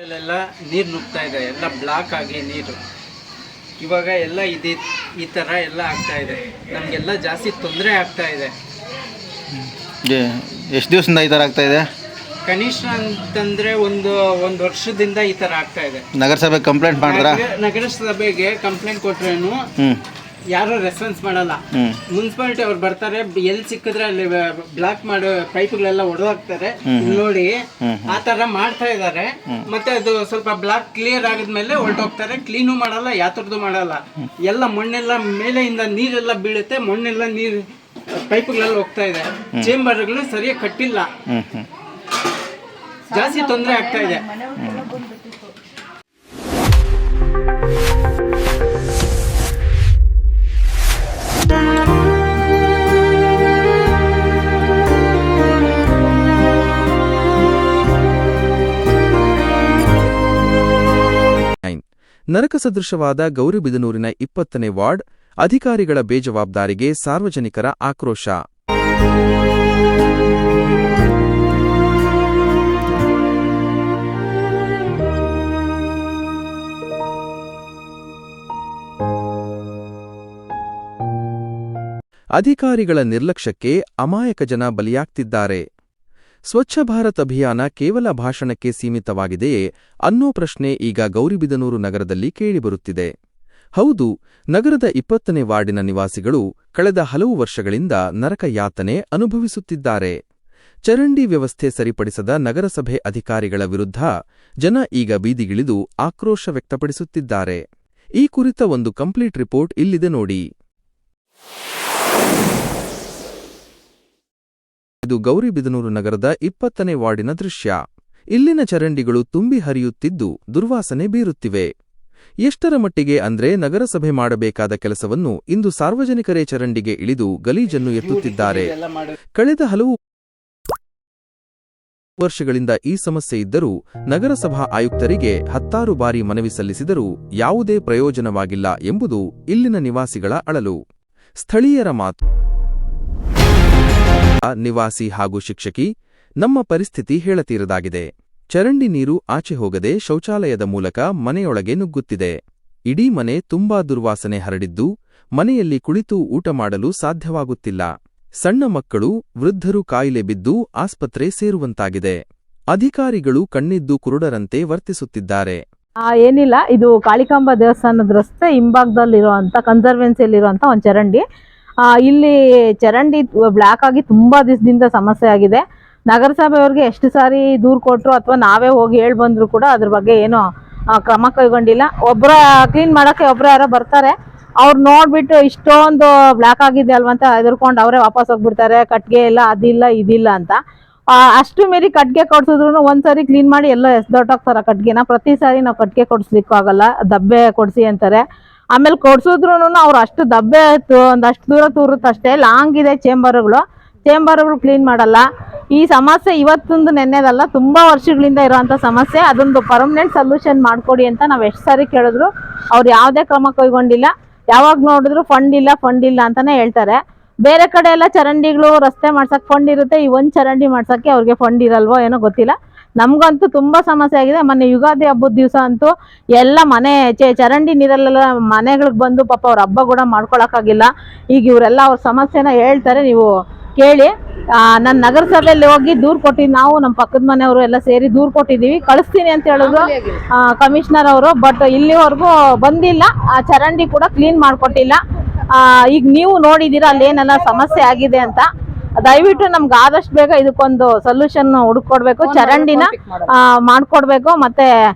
ಎಲ್ಲ ನೀರು ನುಗ್ತಾ ಇದೆ, ಎಲ್ಲ ಬ್ಲಾಕ್ ಆಗಿ ನೀರು ಇವಾಗ ಎಲ್ಲ ಈ ಥರ ಎಲ್ಲ ಆಗ್ತಾ ಇದೆ. ನಮಗೆಲ್ಲ ಜಾಸ್ತಿ ತೊಂದರೆ ಆಗ್ತಾ ಇದೆ. ಎಷ್ಟು ದಿವಸದಿಂದ ಈ ಥರ ಆಗ್ತಾ ಇದೆ? ಕನಿಷ್ಠ ಅಂತಂದರೆ ಒಂದು ವರ್ಷದಿಂದ ಈ ಥರ ಆಗ್ತಾ ಇದೆ. ನಗರಸಭೆ ಕಂಪ್ಲೇಂಟ್ ಮಾಡಿದ್ರಾ? ನಗರಸಭೆಗೆ ಕಂಪ್ಲೇಂಟ್ ಕೊಟ್ರೇನು ಯಾರು ರೆಸ್ಪಾನ್ಸ್ ಮಾಡಲ್ಲ. ಮುನ್ಸಿಪಾಲಿಟಿ ಅವ್ರು ಬರ್ತಾರೆ, ಎಲ್ಲಿ ಸಿಕ್ಕಿದ್ರೆ ಅಲ್ಲಿ ಬ್ಲಾಕ್ ಮಾಡೋ ಪೈಪ್ಗಳೆಲ್ಲ ಒಡೆದಾಕ್ತಾರೆ. ನೋಡಿ ಆ ತರ ಮಾಡ್ತಾ ಇದ್ದಾರೆ. ಮತ್ತೆ ಅದು ಸ್ವಲ್ಪ ಬ್ಲಾಕ್ ಕ್ಲಿಯರ್ ಆಗಿದ್ಮೇಲೆ ಹೊರಟೋಗ್ತಾರೆ. ಕ್ಲೀನು ಮಾಡಲ್ಲ, ಯಾತ್ರದ್ದು ಮಾಡಲ್ಲ. ಎಲ್ಲ ಮಣ್ಣೆಲ್ಲ ಮೇಲೆಯಿಂದ ನೀರೆಲ್ಲ ಬೀಳುತ್ತೆ, ಮಣ್ಣೆಲ್ಲ ನೀರು ಪೈಪ್ಗಳೆಲ್ಲ ಹೋಗ್ತಾ ಇದೆ. ಚೇಂಬರ್ಗಳು ಸರಿಯಾಗಿ ಕಟ್ಟಿಲ್ಲ, ಜಾಸ್ತಿ ತೊಂದರೆ ಆಗ್ತಾ ಇದೆ. ನರಕ ಸದೃಶವಾದ ಗೌರಿಬಿದನೂರಿನ 20ನೇ ವಾರ್ಡ್ ಅಧಿಕಾರಿಗಳ ಬೇಜವಾಬ್ದಾರಿಗೆ ಸಾರ್ವಜನಿಕರ ಆಕ್ರೋಶ. ಅಧಿಕಾರಿಗಳ ನಿರ್ಲಕ್ಷ್ಯಕ್ಕೆ ಅಮಾಯಕ ಜನ ಬಲಿಯಾಗ್ತಿದ್ದಾರೆ. ಸ್ವಚ್ಛ ಭಾರತ್ ಅಭಿಯಾನ ಕೇವಲ ಭಾಷಣಕ್ಕೆ ಸೀಮಿತವಾಗಿದೆಯೇ ಅನ್ನೋ ಪ್ರಶ್ನೆ ಈಗ ಗೌರಿಬಿದನೂರು ನಗರದಲ್ಲಿ ಕೇಳಿಬರುತ್ತಿದೆ. ಹೌದು, ನಗರದ 20ನೇ ವಾರ್ಡಿನ ನಿವಾಸಿಗಳು ಕಳೆದ ಹಲವು ವರ್ಷಗಳಿಂದ ನರಕ ಯಾತನೆ ಅನುಭವಿಸುತ್ತಿದ್ದಾರೆ. ಚರಂಡಿ ವ್ಯವಸ್ಥೆ ಸರಿಪಡಿಸದ ನಗರಸಭೆ ಅಧಿಕಾರಿಗಳ ವಿರುದ್ಧ ಜನ ಈಗ ಬೀದಿಗಿಳಿದು ಆಕ್ರೋಶ ವ್ಯಕ್ತಪಡಿಸುತ್ತಿದ್ದಾರೆ. ಈ ಕುರಿತ ಒಂದು ಕಂಪ್ಲೀಟ್ ರಿಪೋರ್ಟ್ ಇಲ್ಲಿದೆ ನೋಡಿ. ಇದು ಗೌರಿಬಿದನೂರು ನಗರದ 20ನೇ ವಾರ್ಡಿನ ದೃಶ್ಯ. ಇಲ್ಲಿನ ಚರಂಡಿಗಳು ತುಂಬಿ ಹರಿಯುತ್ತಿದ್ದು ದುರ್ವಾಸನೆ ಬೀರುತ್ತಿವೆ. ಎಷ್ಟರ ಮಟ್ಟಿಗೆ ಅಂದ್ರೆ ನಗರಸಭೆ ಮಾಡಬೇಕಾದ ಕೆಲಸವನ್ನು ಇಂದು ಸಾರ್ವಜನಿಕರೇ ಚರಂಡಿಗೆ ಇಳಿದು ಗಲೀಜನ್ನು ಎತ್ತುತ್ತಿದ್ದಾರೆ. ಕಳೆದ ಹಲವು ವರ್ಷಗಳಿಂದ ಈ ಸಮಸ್ಯೆ ಇದ್ದರೂ ನಗರಸಭಾ ಆಯುಕ್ತರಿಗೆ 10 ಬಾರಿ ಮನವಿ ಸಲ್ಲಿಸಿದರೂ ಯಾವುದೇ ಪ್ರಯೋಜನವಾಗಿಲ್ಲ ಎಂಬುದು ಇಲ್ಲಿನ ನಿವಾಸಿಗಳ ಅಳಲು. ಸ್ಥಳೀಯರ ಮಾತು. ನಿವಾಸಿ ಹಾಗೂ ಶಿಕ್ಷಕಿ, ನಮ್ಮ ಪರಿಸ್ಥಿತಿ ಹೇಳತೀರದಾಗಿದೆ. ಚರಂಡಿ ನೀರು ಆಚೆ ಹೋಗದೆ ಶೌಚಾಲಯದ ಮೂಲಕ ಮನೆಯೊಳಗೆ ನುಗ್ಗುತ್ತಿದೆ. ಇಡೀ ಮನೆ ತುಂಬಾ ದುರ್ವಾಸನೆ ಹರಡಿದ್ದು ಮನೆಯಲ್ಲಿ ಕುಳಿತು ಊಟ ಮಾಡಲು ಸಾಧ್ಯವಾಗುತ್ತಿಲ್ಲ. ಸಣ್ಣ ಮಕ್ಕಳು, ವೃದ್ಧರು ಕಾಯಿಲೆ ಬಿದ್ದು ಆಸ್ಪತ್ರೆ ಸೇರುವಂತಾಗಿದೆ. ಅಧಿಕಾರಿಗಳು ಕಣ್ಣಿದ್ದು ಕುರುಡರಂತೆ ವರ್ತಿಸುತ್ತಿದ್ದಾರೆ. ಏನಿಲ್ಲ, ಇದು ಕಾಳಿಕಾಂಬ ದೇವಸ್ಥಾನದ ರಸ್ತೆ ಹಿಂಭಾಗದಲ್ಲಿರುವಂಥ ಕನ್ಸರ್ವೆನ್ಸಿಯಲ್ಲಿರುವಂಥ ಒಂದು ಚರಂಡಿ. ಇಲ್ಲಿ ಚರಂಡಿ ಬ್ಲ್ಯಾಕ್ ಆಗಿ ತುಂಬ ದಿವಸದಿಂದ ಸಮಸ್ಯೆ ಆಗಿದೆ. ನಗರಸಭೆಯವ್ರಿಗೆ ಎಷ್ಟು ಸಾರಿ ದೂರು ಕೊಟ್ಟರು ಅಥವಾ ನಾವೇ ಹೋಗಿ ಹೇಳಿ ಬಂದರೂ ಕೂಡ ಅದ್ರ ಬಗ್ಗೆ ಏನೋ ಕ್ರಮ ಕೈಗೊಂಡಿಲ್ಲ. ಒಬ್ಬರ ಕ್ಲೀನ್ ಮಾಡೋಕ್ಕೆ ಒಬ್ಬರು ಯಾರೋ ಬರ್ತಾರೆ, ಅವ್ರು ನೋಡಿಬಿಟ್ಟು ಇಷ್ಟೊಂದು ಬ್ಲ್ಯಾಕ್ ಆಗಿದೆ ಅಲ್ವಂತ ಹೆದರ್ಕೊಂಡು ಅವರೇ ವಾಪಸ್ ಹೋಗ್ಬಿಡ್ತಾರೆ. ಕಟ್ಟಿಗೆ ಇಲ್ಲ, ಅದಿಲ್ಲ ಇದಿಲ್ಲ ಅಂತ. ಅಷ್ಟು ಮೀರಿ ಕಟ್ಟಿಗೆ ಕೊಡ್ಸಿದ್ರು ಒಂದ್ಸರಿ ಕ್ಲೀನ್ ಮಾಡಿ ಎಲ್ಲ ಎಸ್ದೊಟ್ಟೋಗ್ತಾರೆ ಕಟ್ಟಿಗೆನ. ಪ್ರತಿ ಸಾರಿ ನಾವು ಕಟ್ಟಿಗೆ ಕೊಡಿಸ್ಲಿಕ್ಕೂ ಆಗಲ್ಲ, ದಬ್ಬೆ ಕೊಡಿಸಿ ಅಂತಾರೆ. ಆಮೇಲೆ ಕೊಡ್ಸಿದ್ರು ಅವ್ರು ಅಷ್ಟು ದಬ್ಬೆ ಒಂದಷ್ಟು ದೂರ ತೂರುತ್ತಷ್ಟೇ. ಲಾಂಗ್ ಇದೆ ಚೇಂಬರ್ಗಳು ಕ್ಲೀನ್ ಮಾಡಲ್ಲ. ಈ ಸಮಸ್ಯೆ ಇವತ್ತೊಂದು ನೆನ್ನೆದಲ್ಲ, ತುಂಬ ವರ್ಷಗಳಿಂದ ಇರೋವಂಥ ಸಮಸ್ಯೆ. ಅದೊಂದು ಪರ್ಮನೆಂಟ್ ಸೊಲ್ಯೂಷನ್ ಮಾಡಿಕೊಡಿ ಅಂತ ನಾವು ಎಷ್ಟು ಸಾರಿ ಕೇಳಿದ್ರು ಅವ್ರು ಯಾವುದೇ ಕ್ರಮ ಕೈಗೊಂಡಿಲ್ಲ. ಯಾವಾಗ ನೋಡಿದ್ರು ಫಂಡ್ ಇಲ್ಲ ಅಂತಾನೆ ಹೇಳ್ತಾರೆ. ಬೇರೆ ಕಡೆ ಎಲ್ಲ ಚರಂಡಿಗಳು ರಸ್ತೆ ಮಾಡ್ಸಕ್ಕೆ ಫಂಡ್ ಇರುತ್ತೆ, ಈ ಒಂದು ಚರಂಡಿ ಮಾಡ್ಸೋಕ್ಕೆ ಅವ್ರಿಗೆ ಫಂಡ್ ಇರಲ್ವೋ ಏನೋ ಗೊತ್ತಿಲ್ಲ. ನಮಗಂತೂ ತುಂಬ ಸಮಸ್ಯೆ ಆಗಿದೆ. ಮೊನ್ನೆ ಯುಗಾದಿ ಹಬ್ಬದ ದಿವಸ ಅಂತೂ ಎಲ್ಲ ಮನೆ ಚರಂಡಿ ನೀರಲ್ಲೆಲ್ಲ ಮನೆಗಳಿಗೆ ಬಂದು ಪಾಪ ಅವ್ರ ಹಬ್ಬ ಕೂಡ ಮಾಡ್ಕೊಳಕ್ಕಾಗಿಲ್ಲ. ಈಗ ಇವರೆಲ್ಲ ಅವ್ರ ಸಮಸ್ಯೆನ ಹೇಳ್ತಾರೆ, ನೀವು ಕೇಳಿ. ನಾನು ನಗರಸಭೆಯಲ್ಲಿ ಹೋಗಿ ದೂರು ಕೊಟ್ಟಿದ್ದು, ನಾವು ನಮ್ಮ ಪಕ್ಕದ ಮನೆಯವರು ಎಲ್ಲ ಸೇರಿ ದೂರು ಕೊಟ್ಟಿದ್ದೀವಿ. ಕಳಿಸ್ತೀನಿ ಅಂತ ಹೇಳಿದ್ರು ಕಮಿಷನರ್ ಅವರು. ಬಟ್ ಇಲ್ಲಿವರೆಗೂ ಬಂದಿಲ್ಲ, ಆ ಚರಂಡಿ ಕೂಡ ಕ್ಲೀನ್ ಮಾಡಿಕೊಟ್ಟಿಲ್ಲ. ಈಗ ನೀವು ನೋಡಿದ್ದೀರಾ ಅಲ್ಲೇನೆಲ್ಲ ಸಮಸ್ಯೆ ಆಗಿದೆ ಅಂತ. ದಯವಿಟ್ಟು ನಮ್ಗೆ ಆದಷ್ಟು ಬೇಗ ಇದಕ್ಕೊಂದು ಸೊಲ್ಯೂಷನ್ ಹುಡುಕೊಡ್ಬೇಕು, ಚರಂಡಿನ ಮಾಡ್ಕೊಡ್ಬೇಕು. ಮತ್ತೆ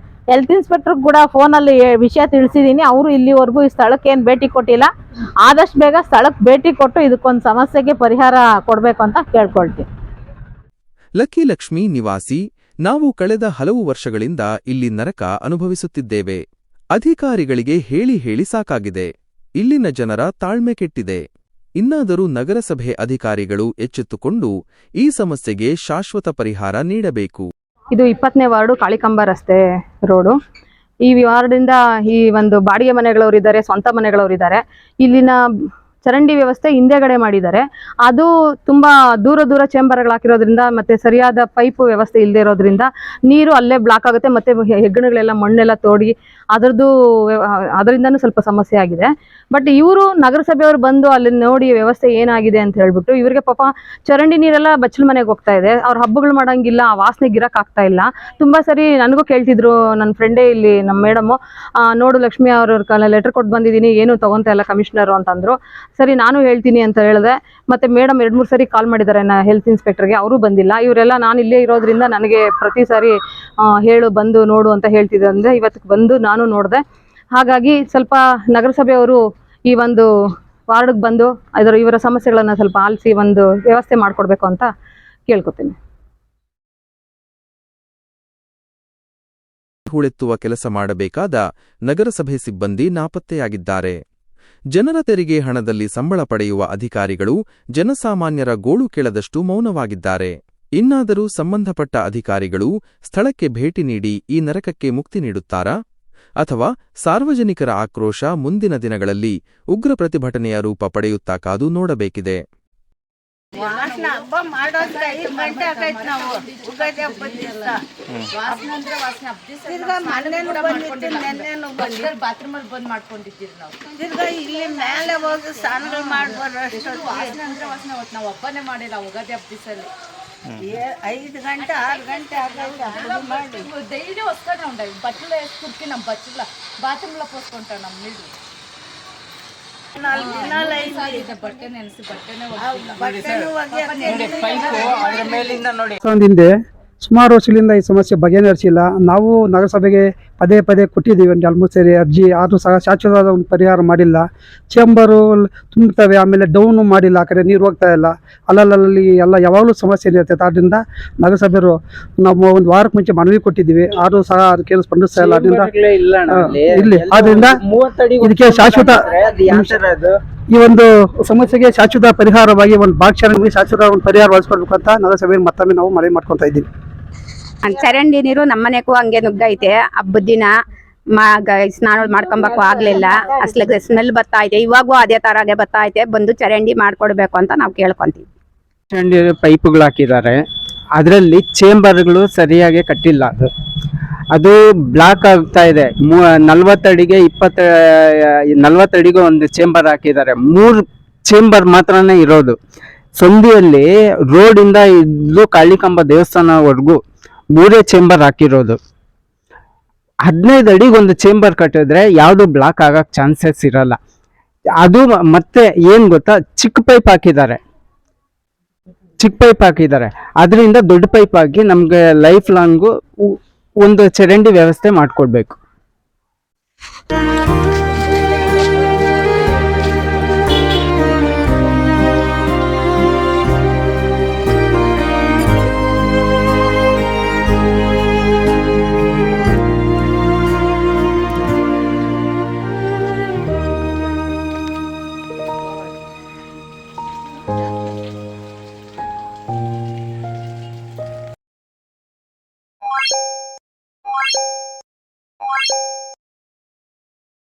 ಹೆಲ್ತ್ ಇನ್ಸ್ಪೆಕ್ಟರ್ ಕೂಡ ಫೋನಲ್ಲಿ ವಿಷಯ ತಿಳಿಸಿದ್ದೀನಿ. ಅವರು ಇಲ್ಲಿವರೆಗೂ ಈ ಸ್ಥಳಕ್ಕೆ ಏನು ಭೇಟಿ ಕೊಟ್ಟಿಲ್ಲ. ಆದಷ್ಟು ಬೇಗ ಸ್ಥಳಕ್ಕೆ ಭೇಟಿ ಕೊಟ್ಟು ಇದಕ್ಕೊಂದು ಸಮಸ್ಯೆಗೆ ಪರಿಹಾರ ಕೊಡಬೇಕು ಅಂತ ಕೇಳ್ಕೊಳ್ತೀವಿ. ಲಕ್ಕಿ ಲಕ್ಷ್ಮಿ ನಿವಾಸಿ, ನಾವು ಕಳೆದ ಹಲವು ವರ್ಷಗಳಿಂದ ಇಲ್ಲಿ ನರಕ ಅನುಭವಿಸುತ್ತಿದ್ದೇವೆ. ಅಧಿಕಾರಿಗಳಿಗೆ ಹೇಳಿ ಹೇಳಿ ಸಾಕಾಗಿದೆ. ಇಲ್ಲಿನ ಜನರ ತಾಳ್ಮೆ ಕೆಟ್ಟಿದೆ. ಇನ್ನಾದರೂ ನಗರಸಭೆ ಅಧಿಕಾರಿಗಳು ಎಚ್ಚೆತ್ತುಕೊಂಡು ಈ ಸಮಸ್ಯೆಗೆ ಶಾಶ್ವತ ಪರಿಹಾರ ನೀಡಬೇಕು. ಇದು 20ನೇ ವಾರ್ಡು ಕಾಳಿಕಾಂಬ ರಸ್ತೆ ರೋಡು. ಈ ವಾರ್ಡಿಂದ ಈ ಒಂದು ಬಾಡಿಗೆ ಮನೆಗಳವರಿದ್ದಾರೆ, ಸ್ವಂತ ಮನೆಗಳವರಿದ್ದಾರೆ. ಇಲ್ಲಿನ ಚರಂಡಿ ವ್ಯವಸ್ಥೆ ಹಿಂದೆಗಡೆ ಮಾಡಿದ್ದಾರೆ. ಅದು ತುಂಬ ದೂರ ಚೇಂಬರ್ಗಳು ಹಾಕಿರೋದ್ರಿಂದ ಮತ್ತು ಸರಿಯಾದ ಪೈಪ್ ವ್ಯವಸ್ಥೆ ಇಲ್ಲದೆ ಇರೋದ್ರಿಂದ ನೀರು ಅಲ್ಲೇ ಬ್ಲಾಕ್ ಆಗುತ್ತೆ. ಮತ್ತು ಹೆಗ್ಗಣಗಳೆಲ್ಲ ಮಣ್ಣೆಲ್ಲ ತೋಡಿ ಅದರಿಂದನೂ ಸ್ವಲ್ಪ ಸಮಸ್ಯೆ ಆಗಿದೆ. ಬಟ್ ಇವರು ನಗರಸಭೆಯವರು ಬಂದು ಅಲ್ಲಿ ನೋಡಿ ವ್ಯವಸ್ಥೆ ಏನಾಗಿದೆ ಅಂತ ಹೇಳ್ಬಿಟ್ಟು, ಇವರಿಗೆ ಪಾಪ ಚರಂಡಿ ನೀರೆಲ್ಲ ಬಚ್ಚಲ ಮನೆಗೆ ಹೋಗ್ತಾ ಇದೆ. ಅವ್ರು ಹಬ್ಬಗಳು ಮಾಡೋಂಗಿಲ್ಲ, ಆ ವಾಸನೆಗೆ ಇರಕ್ಕೆ ಆಗ್ತಾ ಇಲ್ಲ. ತುಂಬ ಸರಿ ನನಗೂ ಕೇಳ್ತಿದ್ರು ನನ್ನ ಫ್ರೆಂಡೇ ಇಲ್ಲಿ ನಮ್ಮ ಮೇಡಮು, ನೋಡು ಲಕ್ಷ್ಮಿ ಅವ್ರ ಲೆಟರ್ ಕೊಟ್ಟು ಬಂದಿದ್ದೀನಿ, ಏನು ತೊಗೊತಾ ಇಲ್ಲ ಕಮಿಷನರು ಅಂತಂದರು. ಸರಿ ನಾನು ಹೇಳ್ತೀನಿ ಅಂತ ಹೇಳಿದೆ. ಮತ್ತು ಮೇಡಮ್ 2-3 ಸರಿ ಕಾಲ್ ಮಾಡಿದ್ದಾರೆ ಹೆಲ್ತ್ ಇನ್ಸ್ಪೆಕ್ಟರ್ಗೆ, ಅವರು ಬಂದಿಲ್ಲ. ಇವರೆಲ್ಲ ನಾನು ಇಲ್ಲೇ ಇರೋದ್ರಿಂದ ನನಗೆ ಪ್ರತಿ ಸಾರಿ ಹೇಳು ಬಂದು ನೋಡು ಅಂತ ಹೇಳ್ತಿದ್ದೆ. ಅಂದರೆ ಇವತ್ತಿಗೆ ಬಂದು ನಾನು ನೋಡಿದೆ. ಹಾಗಾಗಿ ಸ್ವಲ್ಪ ನಗರಸಭೆಯವರು ಈ ಒಂದು ವಾರ್ಡ್ಗೆ ಬಂದು ಇವರ ಸಮಸ್ಯೆಗಳನ್ನು ಸ್ವಲ್ಪ ಆಲಿಸಿ ಒಂದು ವ್ಯವಸ್ಥೆ ಮಾಡಿಕೊಡ್ಬೇಕು ಅಂತ ಕೇಳ್ಕೊತೀನಿ. ಹೂಳೆತ್ತುವ ಕೆಲಸ ಮಾಡಬೇಕಾದ ನಗರಸಭೆ ಸಿಬ್ಬಂದಿ ನಾಪತ್ತೆಯಾಗಿದ್ದಾರೆ. ಜನರ ತೆರಿಗೆ ಹಣದಲ್ಲಿ ಸಂಬಳ ಪಡೆಯುವ ಅಧಿಕಾರಿಗಳು ಜನಸಾಮಾನ್ಯರ ಗೋಳು ಕೇಳದಷ್ಟು ಮೌನವಾಗಿದ್ದಾರೆ. ಇನ್ನಾದರೂ ಸಂಬಂಧಪಟ್ಟ ಅಧಿಕಾರಿಗಳು ಸ್ಥಳಕ್ಕೆ ಭೇಟಿ ನೀಡಿ ಈ ನರಕಕ್ಕೆ ಮುಕ್ತಿ ನೀಡುತ್ತಾರಾ? ಅಥವಾ ಸಾರ್ವಜನಿಕರ ಆಕ್ರೋಶ ಮುಂದಿನ ದಿನಗಳಲ್ಲಿ ಉಗ್ರ ಪ್ರತಿಭಟನೆಯ ರೂಪ ಪಡೆಯುತ್ತಾ ಕಾದು ನೋಡಬೇಕಿದೆ. ವಾಸನ ಹಬ್ಬ ಮಾಡೋದು 5 ಗಂಟೆ ಆಗೈತೆ. ನಾವು ಉಗಾದಿ ಹಬ್ಬದ ದಿವಸ ತಿರ್ಗಾ ಮೊನ್ನೆನೂ ಬಂದಿರ್ತೀವಿ, ನೆನ್ನೆನೂ ಬಂದಿರ್ತೀವಿ. ಬಾತ್ರೂಮಲ್ಲಿ ಬಂದ್ ಮಾಡ್ಕೊಂಡಿದ್ದೀರಿ ನಾವು. ತಿರ್ಗಾ ಇಲ್ಲಿ ಮೇಲೆ ಹೋಗಿ ಸ್ನಾನಗಳು ಮಾಡ್ಬಾರ್ದು ಅಷ್ಟೊತ್ತು. ವಾಸನೆ ಅಂದ್ರೆ ವಾಸನೆ. ಅವತ್ತು ನಾವು ಹಬ್ಬನೇ ಮಾಡಿಲ್ಲ ಉಗಾದಿ ಹಬ್ಬ ದಿವಸಲ್ಲಿ. 5 ಗಂಟೆ 6 ಗಂಟೆ ಆಗೈತೆ ಹಬ್ಬ ಮಾಡಿ. ಡೈಲಿ ವಸ್ತಾನೆ ಉಂಟಾయి ಬಟ್ಟಲ ಕುರ್ಕಿ ನಮ್ಮ ಬಚ್ಚಲ ಬಾತ್ರೂಮ್ಲ ಪೋಸ್ಕೊಂಟಾವ ನಮ್ಮ ನೀರು. 4 ದಿನ ಆಗಿದೆ ಬಟ್ಟೆ ನೆನೆಸಿ ಬಟ್ಟೆನೇ ಬಟ್ಟೆನೂ ನೋಡಿ ಪೈಪು ಅದ್ರ ಮೇಲಿಂದ ನೋಡಿ. ಹಿಂದೆ ಸುಮಾರು ವರ್ಷಗಳಿಂದ ಈ ಸಮಸ್ಯೆ ಬಗೆಹರಿಸಿಲ್ಲ. ನಾವು ನಗರಸಭೆಗೆ ಪದೇ ಕೊಟ್ಟಿದ್ದೀವಿ ಆಲ್ಮೋಸ್ಟ್ ಸೇರಿ ಅರ್ಜಿ, ಆದರೂ ಸಹ ಶಾಶ್ವತವಾದ ಒಂದು ಪರಿಹಾರ ಮಾಡಿಲ್ಲ. ಚೇಂಬರು ತುಂಬುತ್ತವೆ, ಆಮೇಲೆ ಡೌನು ಮಾಡಿಲ್ಲ, ಆ ಕಡೆ ನೀರು ಹೋಗ್ತಾ ಇಲ್ಲ. ಅಲ್ಲಲ್ಲಿ ಎಲ್ಲ ಯಾವಾಗಲೂ ಸಮಸ್ಯೆ ಇರ್ತೈತೆ. ಆದ್ದರಿಂದ ನಗರಸಭೆಯವರು ನಾವು ಒಂದು ವಾರಕ್ಕೆ ಮುಂಚೆ ಮನವಿ ಕೊಟ್ಟಿದ್ದೀವಿ, ಆದರೂ ಸಹ ಅದಕ್ಕೇನು ಸ್ಪಂದಿಸ್ತಾ ಇಲ್ಲ. ಇಲ್ಲಿ ಆದ್ದರಿಂದ ಇದಕ್ಕೆ ಶಾಶ್ವತ ಈ ಒಂದು ಸಮಸ್ಯೆಗೆ ಶಾಶ್ವತ ಪರಿಹಾರವಾಗಿ ಒಂದು ಭಾಗಶಃ ಶಾಶ್ವತ ಒಂದು ಪರಿಹಾರ ಒದಗಿಸ್ಕೊಡ್ಬೇಕು ಅಂತ ನಗರಸಭೆಯಲ್ಲಿ ಮತ್ತೊಮ್ಮೆ ನಾವು ಮನವಿ ಮಾಡ್ಕೊತಾ ಇದ್ದೀವಿ. ಚರಂಡಿ ನೀರು ನಮ್ಮನೆಗೂ ಹಂಗೆ ನುಗ್ಗೈತೆ. ಹಬ್ಬದ ದಿನ ಸ್ನಾನ ಮಾಡ್ಕೊಂಬಕ್ಕೂ ಆಗ್ಲಿಲ್ಲ, ಅಸ್ಲಿಗೆ ಸ್ಮೆಲ್ ಬರ್ತಾ ಐತೆ. ಇವಾಗೂ ಅದೇ ತರಾಗೆ ಬರ್ತಾ ಐತೆ. ಬಂದು ಚರಂಡಿ ಮಾಡ್ಕೊಡ್ಬೇಕು ಅಂತ ನಾವು ಕೇಳ್ಕೊಂತೀವಿ. ಚರಂಡಿ ಪೈಪ್ಗಳು ಹಾಕಿದ್ದಾರೆ, ಅದರಲ್ಲಿ ಚೇಂಬರ್ಗಳು ಸರಿಯಾಗಿ ಕಟ್ಟಿಲ್ಲ. ಅದು ಬ್ಲಾಕ್ ಆಗ್ತಾ ಇದೆ. 40 ಅಡಿಗೆ 40 ಅಡಿಗೆ ಒಂದು ಚೇಂಬರ್ ಹಾಕಿದ್ದಾರೆ. 3 ಚೇಂಬರ್ ಮಾತ್ರನೇ ಇರೋದು. ಸಂಧಿಯಲ್ಲಿ ರೋಡಿಂದ ಇದು ಕಾಳಿಕಾಂಬ ದೇವಸ್ಥಾನವರೆಗೂ 3 ಚೇಂಬರ್ ಹಾಕಿರೋದು. 15 ಅಡಿಗೆ ಒಂದು ಚೇಂಬರ್ ಕಟ್ಟಿದ್ರೆ ಯಾವುದು ಬ್ಲಾಕ್ ಆಗಕ್ಕೆ ಚಾನ್ಸಸ್ ಇರಲ್ಲ. ಅದು ಮತ್ತೆ ಏನ್ ಗೊತ್ತಾ, ಚಿಕ್ಕ ಪೈಪ್ ಹಾಕಿದ್ದಾರೆ. ಅದರಿಂದ ದೊಡ್ಡ ಪೈಪ್ ಹಾಕಿ ನಮ್ಗೆ ಲೈಫ್ ಲಾಂಗು ಒಂದು ಚರಂಡಿ ವ್ಯವಸ್ಥೆ ಮಾಡಿಕೊಡ್ಬೇಕು.